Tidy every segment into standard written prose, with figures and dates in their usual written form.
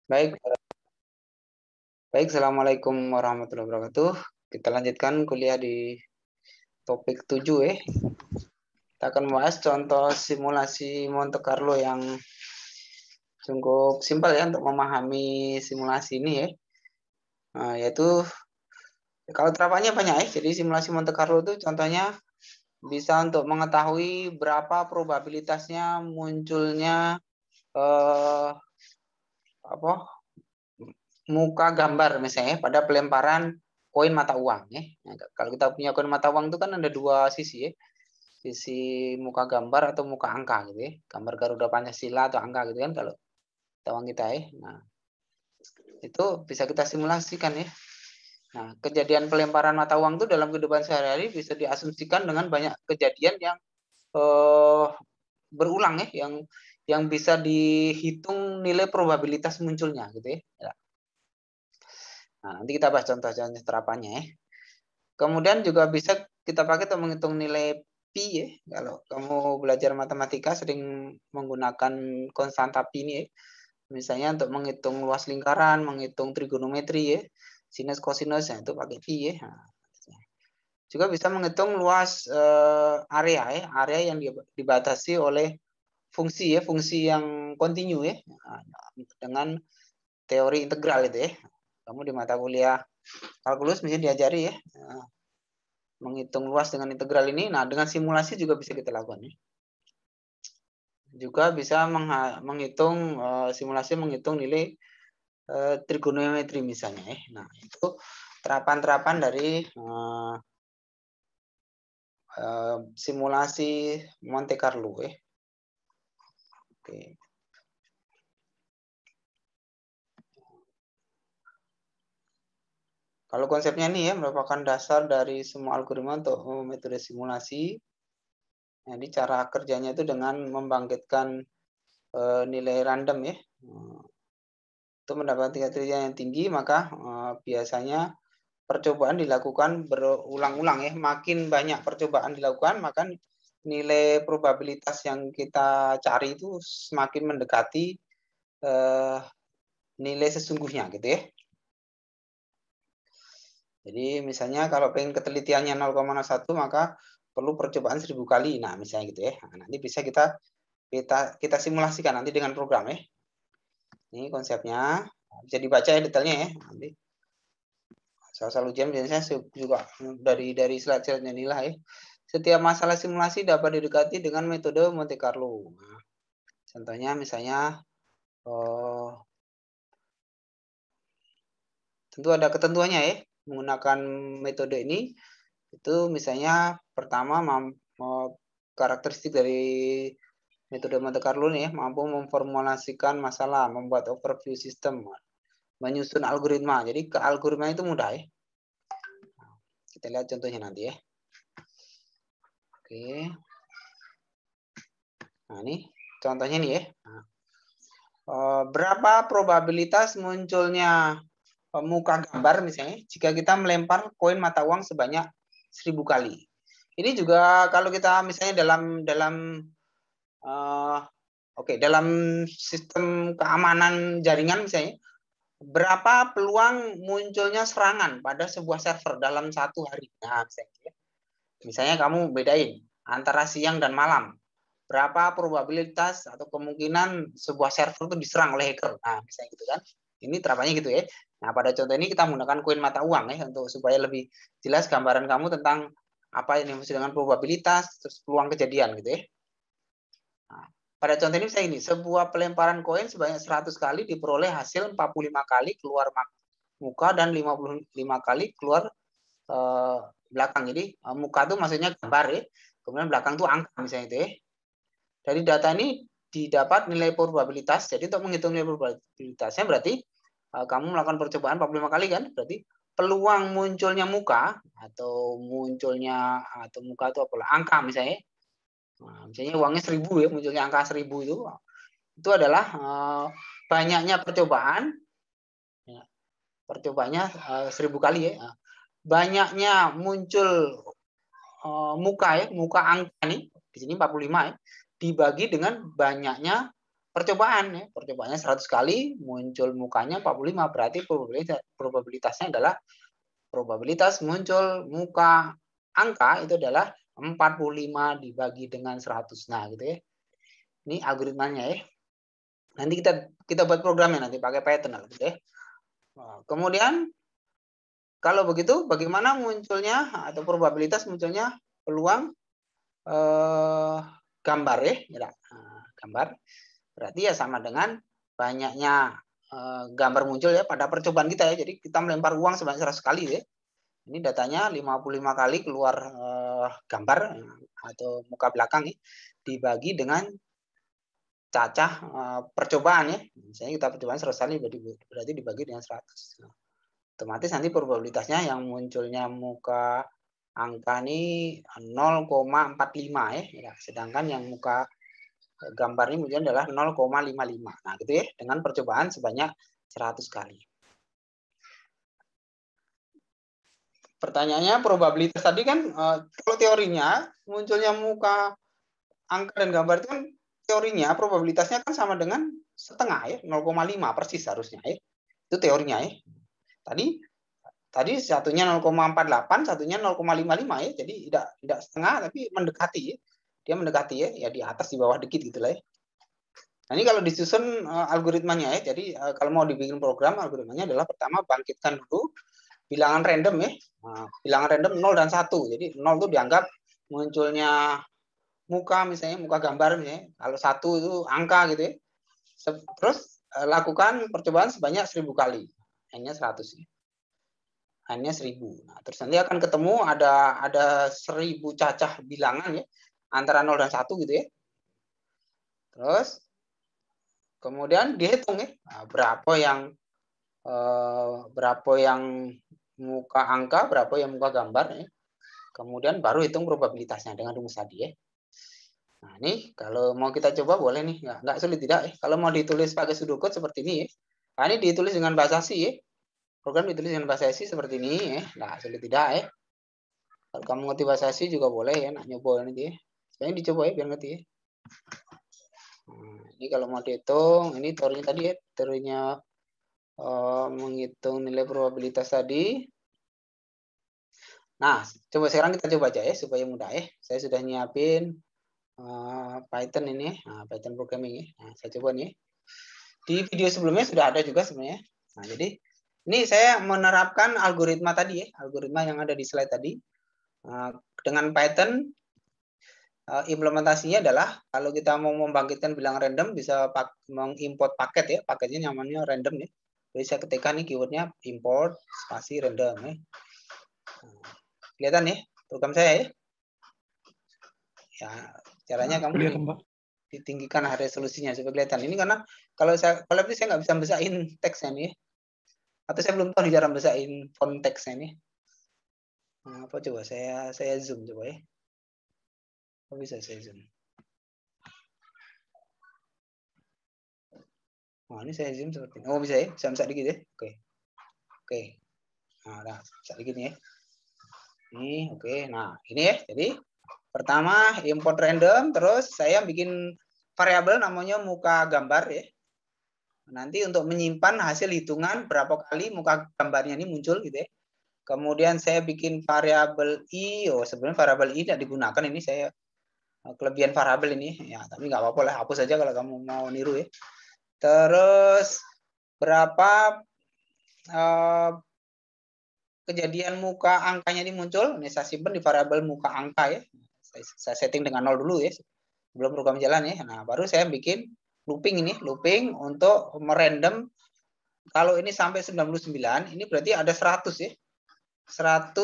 Baik, baik. Assalamualaikum warahmatullahi wabarakatuh. Kita lanjutkan kuliah di topik 7 ya. Kita akan membahas contoh simulasi Monte Carlo yang cukup simpel ya untuk memahami simulasi ini ya. Yaitu kalau terapannya banyak ya. Jadi simulasi Monte Carlo itu contohnya bisa untuk mengetahui berapa probabilitasnya munculnya apa muka gambar misalnya pada pelemparan koin mata uang ya. Nah, kalau kita punya koin mata uang itu kan ada dua sisi ya. Sisi muka gambar atau muka angka gitu ya. Gambar Garuda Pancasila atau angka gitu kan kalau mata uang kita ya. Nah, itu bisa kita simulasikan ya. Nah, kejadian pelemparan mata uang itu dalam kehidupan sehari-hari bisa diasumsikan dengan banyak kejadian yang berulang ya, yang bisa dihitung nilai probabilitas munculnya gitu ya. Nah, nanti kita bahas contoh-contoh terapannya ya. Kemudian juga bisa kita pakai untuk menghitung nilai pi ya. Kalau kamu belajar matematika sering menggunakan konstanta pi ini ya. Misalnya untuk menghitung luas lingkaran, menghitung trigonometri ya, sinus kosinus itu pakai pi ya. Nah, juga bisa menghitung luas area ya, area yang dibatasi oleh fungsi ya, fungsi yang kontinu ya. Nah, dengan teori integral itu ya. Kamu di mata kuliah kalkulus misalnya diajari ya. Nah, menghitung luas dengan integral ini. Nah, dengan simulasi juga bisa kita lakukan ya. Juga bisa menghitung simulasi menghitung nilai trigonometri misalnya ya. Nah, itu terapan-terapan dari simulasi Monte Carlo ya. Oke. Kalau konsepnya ini ya merupakan dasar dari semua algoritma untuk metode simulasi. Jadi cara kerjanya itu dengan membangkitkan nilai random ya. Untuk mendapatkan tingkat kerja yang tinggi maka biasanya percobaan dilakukan berulang-ulang ya. Makin banyak percobaan dilakukan maka nilai probabilitas yang kita cari itu semakin mendekati nilai sesungguhnya gitu ya. Jadi misalnya kalau pengen ketelitiannya 0,1 maka perlu percobaan 1000 kali. Nah, misalnya gitu ya. Nah, nanti bisa kita simulasikan nanti dengan program ya. Ini konsepnya. Bisa dibaca ya detailnya ya. Nanti soal ujian biasanya juga dari slide-slide inilah ya. Setiap masalah simulasi dapat didekati dengan metode Monte Carlo. Nah, contohnya misalnya tentu ada ketentuannya ya. Menggunakan metode ini itu misalnya pertama karakteristik dari metode Monte Carlo nih ya, mampu memformulasikan masalah, membuat overview sistem, menyusun algoritma. Jadi ke algoritma itu mudah ya. Kita lihat contohnya nanti ya. Oke. Nah ini contohnya nih ya. Berapa probabilitas munculnya muka gambar misalnya jika kita melempar koin mata uang sebanyak 1000 kali. Ini juga kalau kita misalnya dalam sistem keamanan jaringan misalnya, berapa peluang munculnya serangan pada sebuah server dalam satu hari? Nah, misalnya kamu bedain antara siang dan malam. Berapa probabilitas atau kemungkinan sebuah server itu diserang oleh hacker? Nah, misalnya gitu kan. Ini terapannya gitu ya. Nah, pada contoh ini kita menggunakan koin mata uang ya untuk supaya lebih jelas gambaran kamu tentang apa yang dimaksud dengan probabilitas terus peluang kejadian gitu ya. Nah, pada contoh ini misalnya ini, sebuah pelemparan koin sebanyak 100 kali diperoleh hasil 45 kali keluar muka dan 55 kali keluar belakang. Jadi muka itu maksudnya gambar ya. Kemudian belakang itu angka misalnya itu ya. Dari data ini didapat nilai probabilitas. Jadi untuk menghitung nilai probabilitasnya berarti kamu melakukan percobaan 45 kali kan? Berarti peluang munculnya muka atau muka itu apa? Angka misalnya. Nah, misalnya uangnya 1000 ya, munculnya angka 1000 itu adalah banyaknya percobaan. Ya, percobaannya 1000 kali ya. Banyaknya muncul muka ya, muka angka nih di sini 45 ya, dibagi dengan banyaknya percobaan ya. Percobaannya 100 kali, muncul mukanya 45, berarti probabilitasnya adalah probabilitas muncul muka angka itu adalah 45 dibagi dengan 100. Nah, gitu ya. Ini algoritmanya ya. Nanti kita buat programnya nanti pakai Python gitu ya. Kemudian kalau begitu bagaimana munculnya atau probabilitas munculnya peluang gambar ya. Gambar berarti ya sama dengan banyaknya gambar muncul ya pada percobaan kita ya. Jadi kita melempar uang sebanyak 100 kali ya. Ini datanya 55 kali keluar gambar atau muka belakang ya, dibagi dengan cacah percobaan ya. Misalnya kita percobaan 100 kali berarti dibagi dengan 100. Nah, otomatis nanti probabilitasnya yang munculnya muka angka ini 0,45 ya. Sedangkan yang muka gambar ini munculnya adalah 0,55. Nah, gitu ya, dengan percobaan sebanyak 100 kali. Pertanyaannya probabilitas tadi kan kalau teorinya munculnya muka angka dan gambar itu kan teorinya probabilitasnya kan sama dengan setengah ya, 0,5 persis harusnya ya. Itu teorinya ya. Tadi satunya 0,48, satunya 0,55 ya. Jadi tidak setengah tapi mendekati ya. Dia mendekati ya di atas di bawah dikit gitu lah ya. Nah, ini kalau disusun algoritmanya ya. Jadi kalau mau dibikin program algoritmanya adalah pertama bangkitkan dulu bilangan random ya. Nah, bilangan random 0 dan 1. Jadi 0 itu dianggap munculnya muka misalnya, muka gambar misalnya. Kalau 1 itu angka gitu ya. Terus lakukan percobaan sebanyak 1000 kali. N-nya 100 ya. N-nya 1000. Nah, terus nanti akan ketemu ada 1000 cacah bilangan ya antara 0 dan 1 gitu ya. Terus kemudian dihitung ya. Nah, berapa yang muka angka, berapa yang muka gambar ya. Kemudian baru hitung probabilitasnya dengan rumus tadi ya. Nah, ini kalau mau kita coba boleh nih, nggak sulit tidak ya. Kalau mau ditulis pakai pseudocode seperti ini ya. Nah, ini ditulis dengan bahasa C ya. Program ditulis dengan bahasa C seperti ini ya. Nah, sulit tidak ya. Kalau kamu ngerti bahasa C juga boleh ya, nak nyoba nanti ya. Sebenarnya dicoba ya biar ngerti ya. Nah, ini kalau mau dihitung, ini teorinya tadi ya, teorinya menghitung nilai probabilitas tadi. Nah, coba sekarang kita coba aja ya supaya mudah ya. Saya sudah nyiapin Python ini, Python programming ya. Nah, saya coba nih. Di video sebelumnya sudah ada juga sebenarnya. Nah, jadi ini saya menerapkan algoritma tadi ya, algoritma yang ada di slide tadi. Dengan Python implementasinya adalah kalau kita mau membangkitkan bilangan random bisa mengimport paket ya, paketnya namanya random ya. Jadi saya ketikkan nih keywordnya import spasi random ya. Kelihatan ya program saya ya. Ya, caranya kamu ditinggikan resolusinya supaya kelihatan. Ini karena kalau saya nggak bisa besain teksnya nih. Atau saya belum tahu nih cara besain font teksnya nih. Nah, apa coba saya zoom coba ya. Kok bisa saya zoom? Nah, ini saya zoom seperti ini. Oh, bisa ya? Bisa dikit ya? Oke. Oke. Nah, bisa dikit nih ya. Ini oke. Nah, ini ya. Jadi pertama import random, terus saya bikin variabel namanya muka gambar ya. Nanti untuk menyimpan hasil hitungan berapa kali muka gambarnya ini muncul gitu ya. Kemudian saya bikin variabel i. Oh, sebenarnya variabel i tidak digunakan, ini saya kelebihan variabel ini ya, tapi nggak apa-apa lah, hapus saja kalau kamu mau niru ya. Terus berapa kejadian muka angkanya ini muncul, ini saya simpan di variabel muka angka ya. Saya setting dengan 0 dulu ya sebelum program jalan ya. Nah, baru saya bikin looping ini, looping untuk merandom. Kalau ini sampai 99, ini berarti ada 100 ya. 100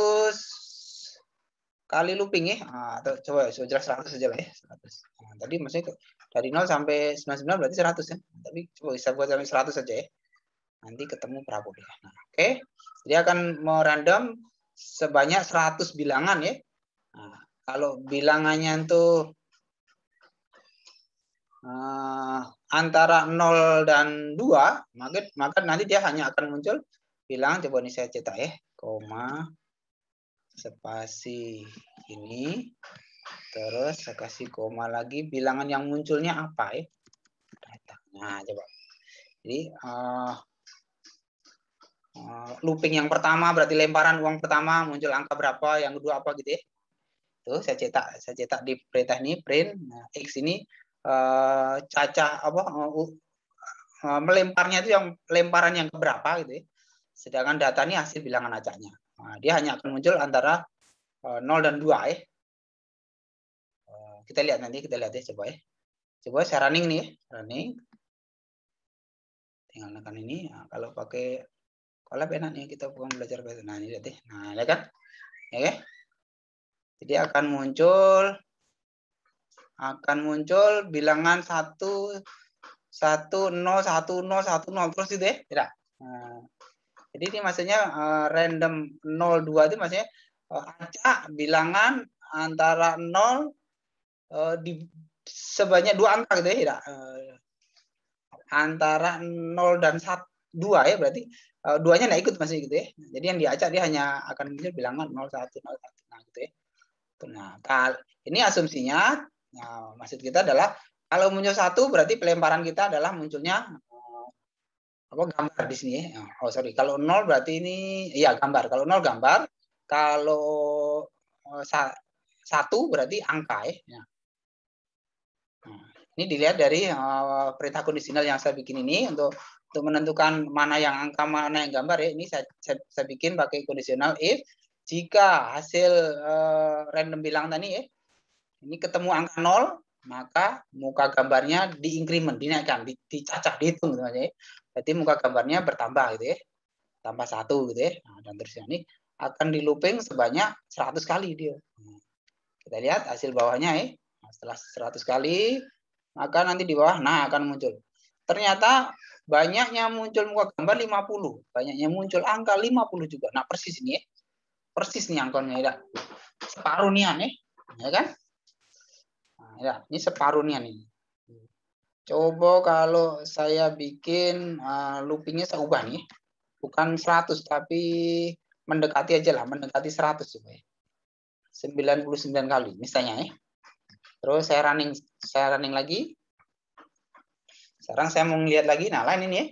kali looping ya. Nah, coba jelas 100 saja lah ya. 100. Nah, tadi maksudnya dari 0 sampai 99 berarti 100 ya. Tapi coba bisa buat sampai 100 saja ya. Nanti ketemu berapa dia. Nah, oke. Dia akan merandom sebanyak 100 bilangan ya. Nah, kalau bilangannya itu antara 0 dan 2, maka nanti dia hanya akan muncul bilangan, coba ini saya cetak ya, koma spasi ini, terus saya kasih koma lagi, bilangan yang munculnya apa ya, Nah, coba. Jadi looping yang pertama berarti lemparan uang pertama muncul angka berapa, yang kedua apa gitu ya. Tuh saya cetak di perintah ini print. Nah, X ini cacah apa melemparnya itu yang lemparan yang keberapa gitu ya. Sedangkan data ini hasil bilangan acaknya. Nah, dia hanya akan muncul antara 0 dan 2 ya. Kita lihat nanti, kita lihat ya coba ya. Coba saya running nih ya, running. Tinggal tekan ini. Nah, kalau pakai Colab enak nih, kita bukan belajar. Nah, ini lihat ya. Nah, lihat kan? Ya, okay? Jadi akan muncul bilangan 1 1 0 1 0 1 0 terus itu ya. Tidak. Nah, jadi ini maksudnya random 0 2 itu maksudnya acak bilangan antara 0 di sebanyak 2 angka gitu ya. Tidak. Antara 0 dan 2 ya, berarti duanya nggak ikut masih gitu ya. Jadi yang diacak dia hanya akan muncul bilangan 0 1 0 1. Nah, gitu ya. Nah, ini asumsinya, nah, maksud kita adalah kalau muncul 1 berarti pelemparan kita adalah munculnya apa gambar di sini ya. Oh sorry, kalau 0 berarti ini ya gambar. Kalau 0 gambar, kalau 1 berarti angka ya. Nah, ini dilihat dari perintah kondisional yang saya bikin ini untuk menentukan mana yang angka, mana yang gambar ya. Ini saya bikin pakai kondisional if jika hasil random bilang tadi ya, ini ketemu angka 0, maka muka gambarnya diincrement, dinaikkan, dicacah, dihitung gitu aja ya. Berarti muka gambarnya bertambah gitu ya. Tambah 1 gitu ya. Nah, dan terusnya ini akan di looping sebanyak 100 kali dia. Kita lihat hasil bawahnya ya. Nah, setelah 100 kali, maka nanti di bawah nah akan muncul. Ternyata banyaknya muncul muka gambar 50, banyaknya muncul angka 50 juga. Nah, persis ini ya. Persis nih angkanya ya. Separuh nian ya. Ya kan? Nah, ya, ini separuh nian ini. Coba kalau saya bikin loopingnya saya ubah nih. Bukan 100 tapi mendekati aja lah, mendekati 100 coba ya. 99 kali misalnya ya. Terus saya running lagi. Sekarang saya mau lihat lagi. Nah, lain ini ya.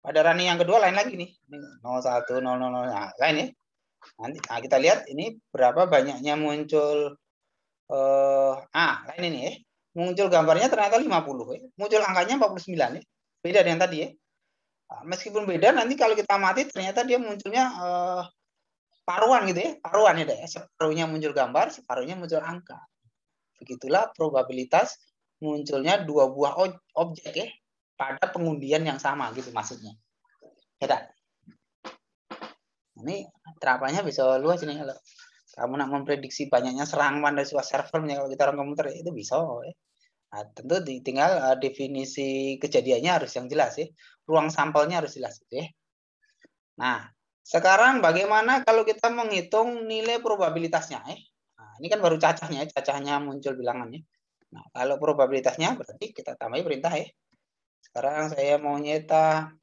Pada running yang kedua lain lagi nih. 01 000. Nah, lain ya. Nanti kita lihat ini berapa banyaknya muncul lain ini ya. Muncul gambarnya ternyata 50 ya. Muncul angkanya 49 ya. Beda dengan tadi ya. Nah, meskipun beda nanti kalau kita amati ternyata dia munculnya paruan gitu ya. Paruan ya, separuhnya muncul gambar, separuhnya muncul angka. Begitulah probabilitas munculnya dua buah objek ya pada pengundian yang sama gitu maksudnya. Ya, ini terapannya bisa luas ini kalau kamu nak memprediksi banyaknya serangan dari sebuah servernya kalau kita orang komputer itu bisa ya. Nah, tentu tinggal definisi kejadiannya harus yang jelas ya. Ruang sampelnya harus jelas gitu ya. Nah, sekarang bagaimana kalau kita menghitung nilai probabilitasnya ya? Nah, ini kan baru cacahnya muncul bilangannya. Nah, kalau probabilitasnya berarti kita tambahi perintah ya. Sekarang saya mau nyetak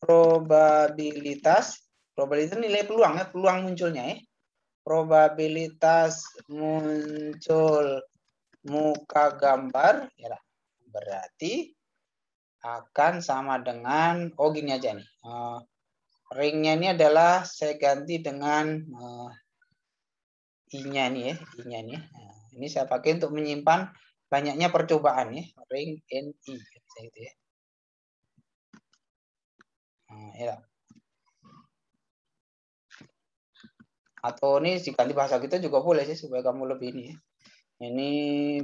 probabilitas nilai peluang ya, peluang munculnya ya. Probabilitas muncul muka gambar ya, berarti akan sama dengan gini aja nih. Ringnya ini adalah saya ganti dengan I-nya nih ya, I-nya nih. Nah, ini saya pakai untuk menyimpan banyaknya percobaan ya, ring NI gitu ya. Nah, ya. Atau ini diganti bahasa kita juga boleh sih supaya kamu lebih ini ya. Ini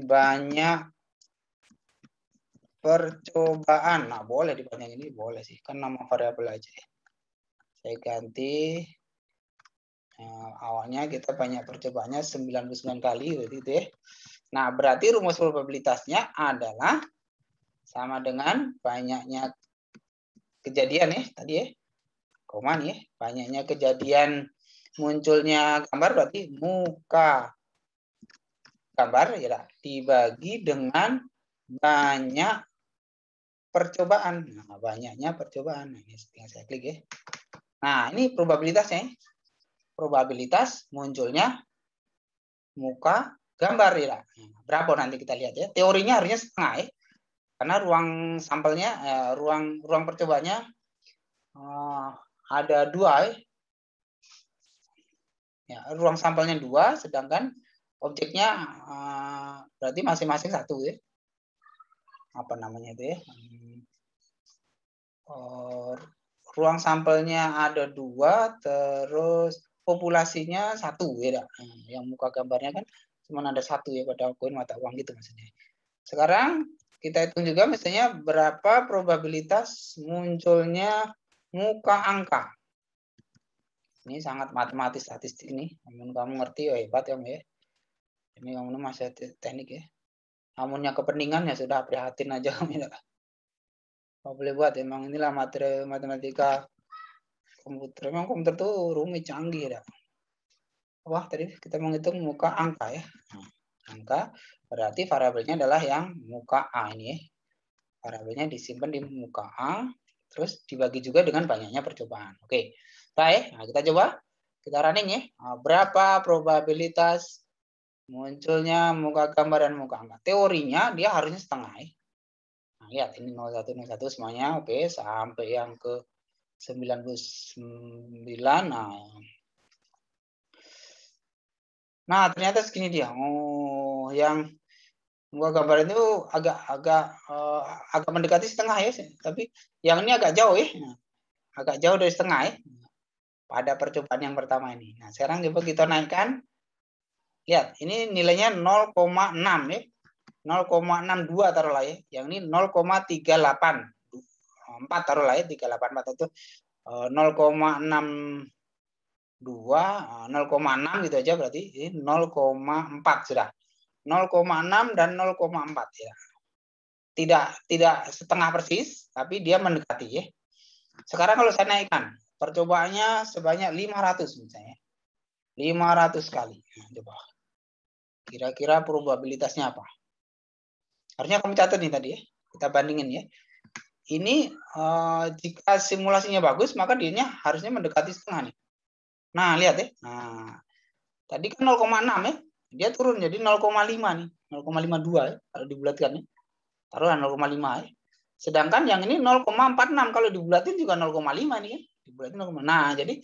banyak percobaan. Nah, boleh dipanjang ini boleh sih, kan nama variabel aja ya. Saya ganti awalnya kita banyak percobaannya 99 kali berarti itu ya. Nah, berarti rumus probabilitasnya adalah sama dengan banyaknya kejadian ya tadi ya. Koma nih ya, banyaknya kejadian munculnya gambar berarti muka gambar ya dibagi dengan banyak percobaan. Nah, banyaknya percobaan. Nah, ini yang saya klik ya. Nah, ini probabilitasnya. Probabilitas munculnya muka gambar ya. Berapa nanti kita lihat ya. Teorinya harusnya setengah ya. Karena ruang sampelnya, ruang percobaannya ada 2 ya. Ya, ruang sampelnya 2, sedangkan objeknya berarti masing-masing 1 ya. Apa namanya itu ya? Ruang sampelnya ada 2, terus populasinya 1 ya. Yang muka gambarnya kan cuma ada 1 ya pada koin mata uang gitu maksudnya. Sekarang kita hitung juga misalnya berapa probabilitas munculnya muka angka. Ini sangat matematis statistik ini. Namun kamu ngerti ya hebat ya, ya. Ini kamu masih teknik ya. Namunnya kepentingan ya sudah prihatin aja kamu ya. Kau boleh buat emang inilah materi matematika komputer. Memang komputer tuh rumit canggih ya. Wah, tadi kita menghitung muka angka ya. Angka berarti variabelnya adalah yang muka A ini ya. Variabelnya disimpan di muka A, terus dibagi juga dengan banyaknya percobaan. Oke, baik. Nah, kita coba, kita running ya. Nah, berapa probabilitas munculnya muka gambar dan muka angka? Teorinya dia harusnya setengah ya. Nah, lihat ini 0101 semuanya, oke, sampai yang ke 99. Nah, ternyata segini dia. Oh, yang muka gambar itu agak mendekati setengah ya, tapi yang ini agak jauh ya, agak jauh dari setengah ya, pada percobaan yang pertama ini. Nah, sekarang coba kita naikkan, lihat ini nilainya 0,6 ya, 0,62 taruhlah ya, yang ini 0,384 taruhlah ya, 384 itu 0,62, 0,6 gitu aja berarti ini 0,4 sudah. 0,6 dan 0,4 ya. Tidak setengah persis, tapi dia mendekati ya. Sekarang kalau saya naikkan, percobaannya sebanyak 500 misalnya. 500 kali. Nah, coba. Kira-kira probabilitasnya apa? Harusnya kamu catat nih tadi ya. Kita bandingin ya. Ini jika simulasinya bagus, maka dia harusnya mendekati setengah nih. Nah, lihat ya. Nah, tadi kan 0,6 ya. Dia turun jadi 0,5 nih. 0,52 ya kalau dibulatkan ya. Taruhlah 0,5 ya. Sedangkan yang ini 0,46 kalau dibulatin juga 0,5 nih ya. Dibulatin 0,5. Nah, jadi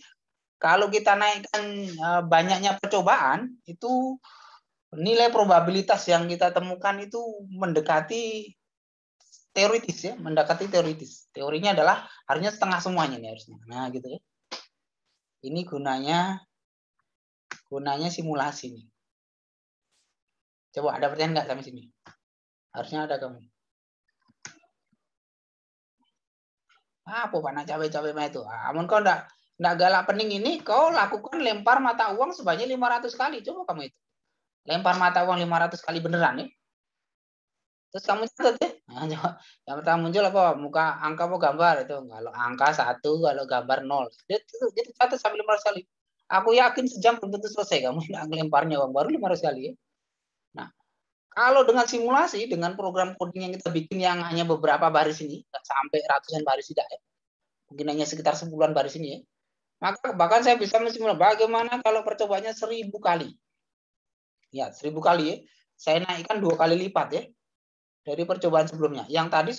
kalau kita naikkan banyaknya percobaan, itu nilai probabilitas yang kita temukan itu mendekati teoritis ya, mendekati teoritis. Teorinya adalah harusnya setengah semuanya nih harusnya. Nah, gitu ya. Ini gunanya simulasi nih. Coba ada pertanyaan nggak sampai sini? Harusnya ada kamu. Apa Pak nak cabai-cabai mah itu? Amun kau enggak galak pening ini, kau lakukan lempar mata uang sebanyak 500 kali. Coba kamu itu. Lempar mata uang 500 kali beneran ya. Terus kamu catat ya. Nah, yang pertama muncul apa? Muka angka apa gambar itu. Kalau angka 1, kalau gambar 0. Dia catat sampai 500 kali. Aku yakin sejam belum tentu selesai kamu lemparnya uang baru 500 kali ya. Nah, kalau dengan simulasi, dengan program coding yang kita bikin yang hanya beberapa baris ini, sampai ratusan baris tidak ya. Mungkin hanya sekitar 10-an baris ini ya. Maka bahkan saya bisa mensimulasi bagaimana kalau percobaannya 1000 kali. Ya, 1000 kali ya. Saya naikkan 2 kali lipat ya. Dari percobaan sebelumnya. Yang tadi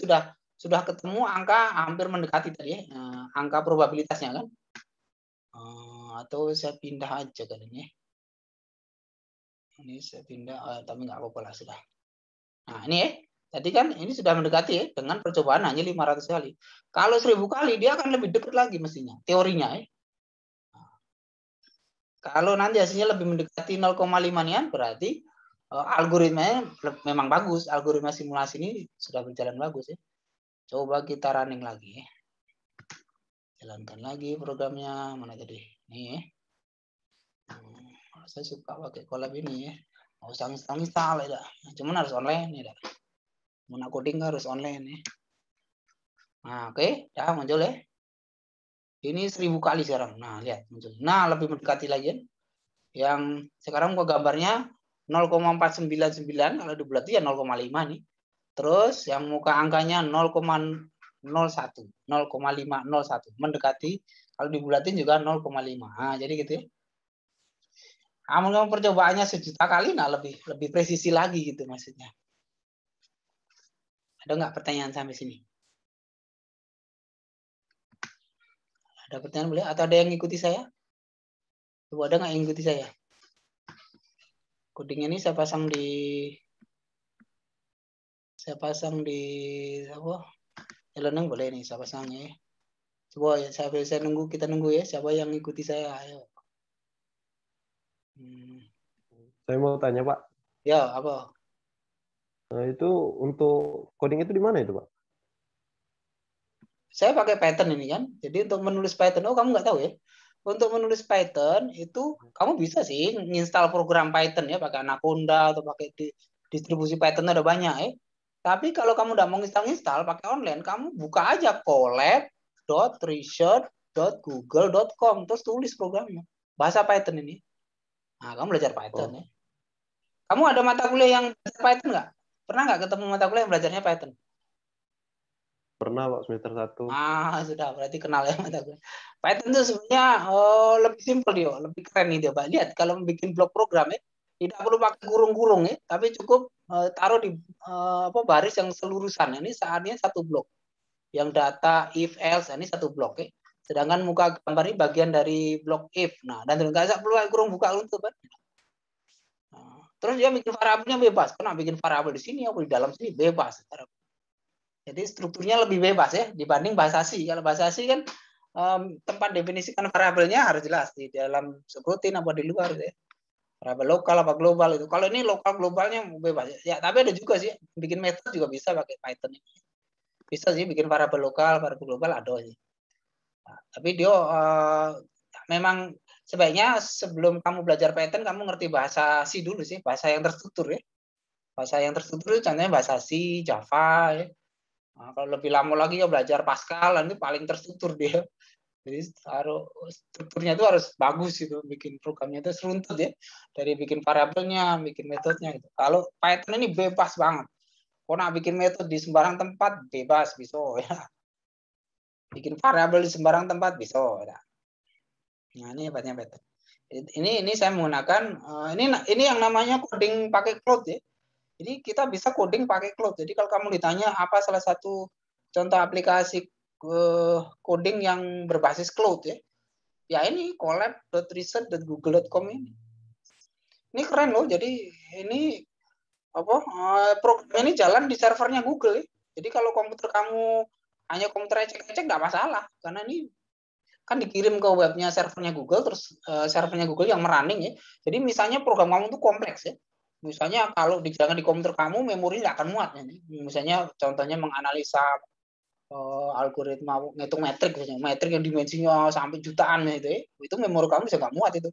sudah ketemu angka hampir mendekati tadi ya. Angka probabilitasnya kan. Atau saya pindah aja kan ini. Ini saya pindah, tapi nggak apa-apa lah sudah. Nah, ini ya. Tadi kan ini sudah mendekati ya dengan percobaan hanya 500 kali. Kalau 1000 kali dia akan lebih dekat lagi mestinya, teorinya ya. Kalau nanti hasilnya lebih mendekati 0,5 nian berarti algoritmanya memang bagus. Algoritma simulasi ini sudah berjalan bagus ya. Coba kita running lagi ya. Jalankan lagi programnya. Mana tadi? Ini ya. Saya suka pakai collab ini ya. Mau install ya. Cuman harus online ya. Mau coding harus online ya. Nah, oke. Ya, muncul ya. Ini 1000 kali sekarang. Nah, lihat muncul. Nah, lebih mendekati lagi ya. Yang sekarang gua gambarnya 0,499 kalau dibulati ya 0,5 nih. Terus yang muka angkanya 0,01, 0,501 mendekati kalau dibulatin juga 0,5. Nah, jadi gitu ya. Kamu percobaannya 1.000.000 kali, nah lebih presisi lagi gitu maksudnya. Ada nggak pertanyaan sampai sini? Ada pertanyaan boleh? Atau ada yang ngikuti saya? Coba ada nggak yang ngikuti saya? Codingnya ini saya pasang di apa? Learning boleh nih saya pasangnya ya. Coba ya, saya nunggu, kita nunggu ya siapa yang ngikuti saya. Ayo. Saya mau tanya, Pak. Ya, apa? Nah, itu untuk coding itu di mana itu, Pak? Saya pakai Python ini kan. Jadi untuk menulis Python, oh kamu nggak tahu ya? Untuk menulis Python itu kamu bisa sih nginstal program Python ya pakai Anaconda atau pakai distribusi Python ada banyak ya. Tapi kalau kamu udah mau install pakai online, kamu buka aja collab.research.google.com terus tulis programnya. Bahasa Python ini. Nah, kamu belajar Python ya. Kamu ada mata kuliah yang belajar Python nggak? Pernah nggak ketemu mata kuliah yang belajarnya Python? Pernah, Pak, semester 1. Sudah berarti kenal ya mata kuliah. Python itu sebenarnya lebih simpel dia, lebih keren nih dia. Lihat kalau bikin blok program ya, tidak perlu pakai kurung-kurung ya, tapi cukup taruh di baris yang selurusan. Ini saatnya satu blok. Yang data if else ini satu blok ya. Sedangkan muka gambar ini bagian dari blok if. Nah, dan nggak perlu kurung buka untuk kan. Terus dia bikin variabelnya bebas. Kena bikin variabel di sini atau di dalam sini bebas. Jadi strukturnya lebih bebas ya dibanding bahasa C. Kalau bahasa C kan tempat definisikan variabelnya harus jelas di dalam subroutine apa di luar ya. Variabel lokal apa global itu. Kalau ini lokal globalnya bebas ya. Tapi ada juga sih bikin metode juga bisa pakai Python ini. Bisa sih bikin variabel lokal, variabel global ada sih. Nah, tapi dia memang sebaiknya sebelum kamu belajar Python kamu ngerti bahasa C dulu sih, bahasa yang terstruktur ya. Bahasa yang terstruktur itu contohnya bahasa C, Java ya. Nah, kalau lebih lama lagi ya belajar Pascal, nanti paling terstruktur dia. Jadi strukturnya itu harus bagus gitu, bikin programnya itu seruntut ya. Dari bikin variabelnya, bikin metodenya gitu. Kalau Python ini bebas banget. Kau nak bikin metode di sembarang tempat bebas bisa ya. Bikin variabel di sembarang tempat bisa ya. Nah, ini hebatnya Python. Ini saya menggunakan ini yang namanya coding pakai cloud ya. Jadi kita bisa coding pakai cloud. Jadi kalau kamu ditanya apa salah satu contoh aplikasi coding yang berbasis cloud ya. Ya ini collab.research.google.com ini. Ini keren loh. Jadi ini program ini jalan di servernya Google ya. Jadi kalau komputer kamu hanya komputer ecek-ecek nggak masalah karena ini kan dikirim ke webnya servernya Google terus servernya Google yang merunning ya. Jadi misalnya program kamu itu kompleks ya. Misalnya kalau dijalankan di komputer kamu memori nggak akan muat ya. Misalnya contohnya menganalisa algoritma ngitung metrik misalnya metrik yang dimensinya sampai jutaan itu ya. Itu memori kamu bisa nggak muat itu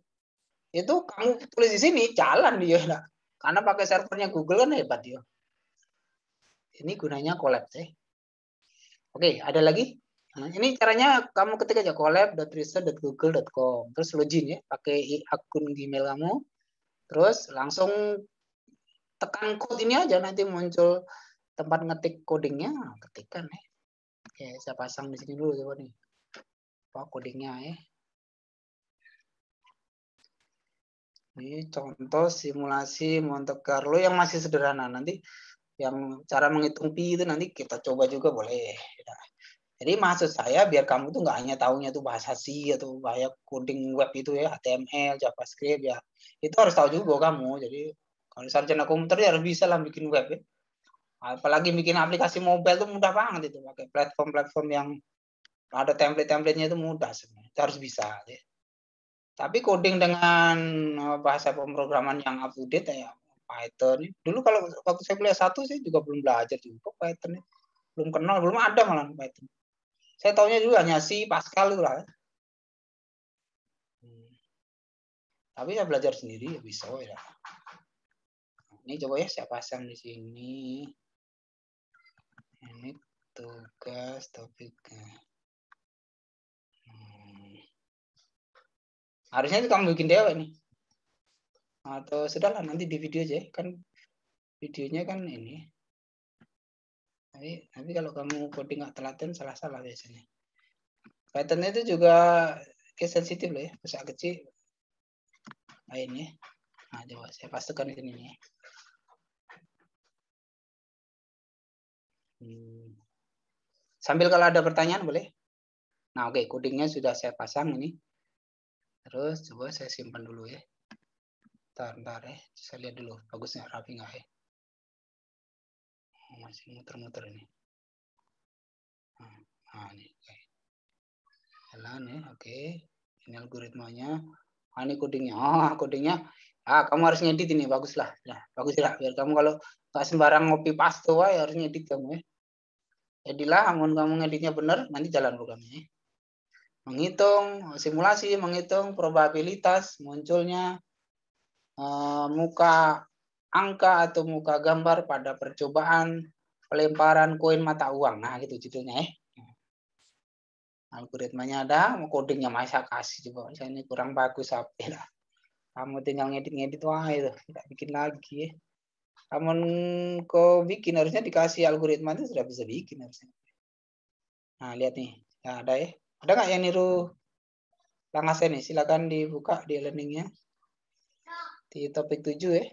kamu tulis di sini jalan dia nah. Karena pakai servernya Google kan hebat dia. Ini gunanya collab ya. Oke, ada lagi? Nah, ini caranya kamu ketik aja collab.research.google.com terus login ya pakai akun Gmail kamu terus langsung tekan code ini aja nanti muncul tempat ngetik codingnya ketikkan ya. Oke, saya pasang di sini dulu coba nih apa codingnya ya. Ini contoh simulasi Monte Carlo yang masih sederhana nanti yang cara menghitung pi itu nanti kita coba juga boleh. Nah, jadi maksud saya biar kamu tuh nggak hanya tahunya tuh bahasa C atau bahasa coding web itu ya HTML, JavaScript ya itu harus tahu juga kamu. Jadi kalau sarjana komputer ya harus bisa lah bikin web ya. Apalagi bikin aplikasi mobile tuh mudah banget itu pakai platform-platform yang ada template-templatenya itu mudah sebenarnya. Itu harus bisa ya. Tapi coding dengan bahasa pemrograman yang up to date ya Python. Dulu kalau waktu saya kuliah 1 sih juga belum belajar juga Python. Belum kenal, belum ada malah Python. Saya tahunya juga hanya C, Pascal itu lah. Tapi saya belajar sendiri ya bisa ya. Ini coba ya saya pasang di sini. Ini tugas topiknya. Harusnya itu kamu bikin dewa nih. Atau sudahlah nanti di video aja kan videonya kan ini. Tapi kalau kamu coding nggak telaten salah-salah biasanya. Python itu juga sensitif loh ya, besar kecil. lain ya. Nah, coba saya pastikan di sini nih. Sambil kalau ada pertanyaan boleh. Nah, oke, codingnya sudah saya pasang ini. Terus coba saya simpan dulu ya. Bentar ya. Saya lihat dulu. Bagusnya rapi nggak ya? Masih muter-muter ini. Nah, ini. Oke. Jalan ya. Oke. Ini algoritmanya. Nah, ini codingnya. Oh, codingnya. Kamu harus ngedit ini. Baguslah. Nah, baguslah. Biar kamu kalau nggak sembarang copy paste, ya harus ngedit kamu ya. Jadilah, kamu ngeditnya benar, nanti jalan programnya. Menghitung simulasi, menghitung probabilitas munculnya muka angka atau muka gambar pada percobaan pelemparan koin mata uang. Nah, gitu judulnya ya. Algoritmanya ada, codingnya masih kasih coba. Saya ini kurang bagus apa lah. Kamu tinggal ngedit-ngedit, wah itu tidak bikin lagi ya. Kamu kok bikin harusnya dikasih algoritma itu sudah bisa bikin harusnya. Nah, lihat nih. Nah, ada ya. Ada nggak yang niru langkah saya nih? Silakan dibuka di learning-nya. Di topik 7 ya.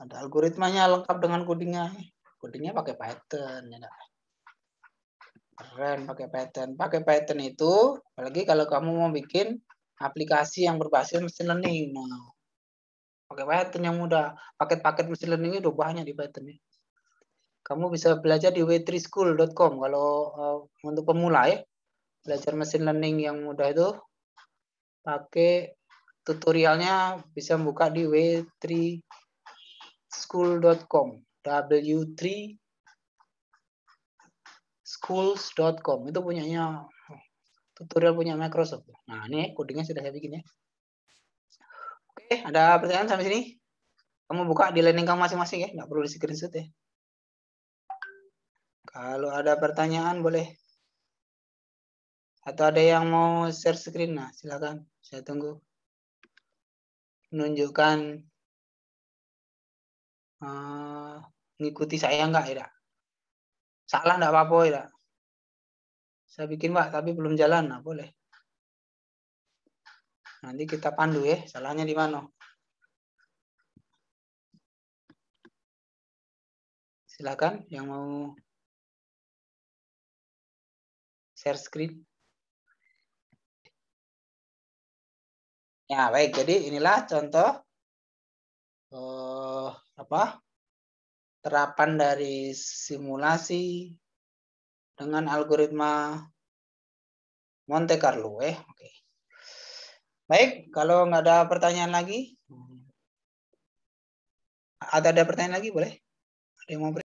Ada algoritmanya lengkap dengan codingnya. Codingnya pakai Python ya. Keren pakai Python. Pakai Python itu apalagi kalau kamu mau bikin aplikasi yang berbasis machine learning. Nah, pakai Python yang mudah. Paket-paket machine learning itu banyak di Python ya. Kamu bisa belajar di w3school.com kalau untuk pemula ya. Belajar machine learning yang mudah itu pakai tutorialnya bisa buka di w3school.com w3schools.com itu punyanya tutorial punya Microsoft. Nah, ini codingnya sudah saya bikin ya. Oke, ada pertanyaan sampai sini? Kamu buka di learning kamu masing-masing ya, nggak perlu di screenshot ya. Kalau ada pertanyaan boleh. Atau ada yang mau share screen, nah silakan. Saya tunggu. Menunjukkan ngikuti saya enggak ya? Salah enggak apa-apa ya? Saya bikin Pak, tapi belum jalan, nah boleh. Nanti kita pandu ya, salahnya di mana? Silakan yang mau share screen. Ya baik, jadi inilah contoh terapan dari simulasi dengan algoritma Monte Carlo Oke. Baik, kalau nggak ada pertanyaan lagi, ada pertanyaan lagi boleh? Ada yang mau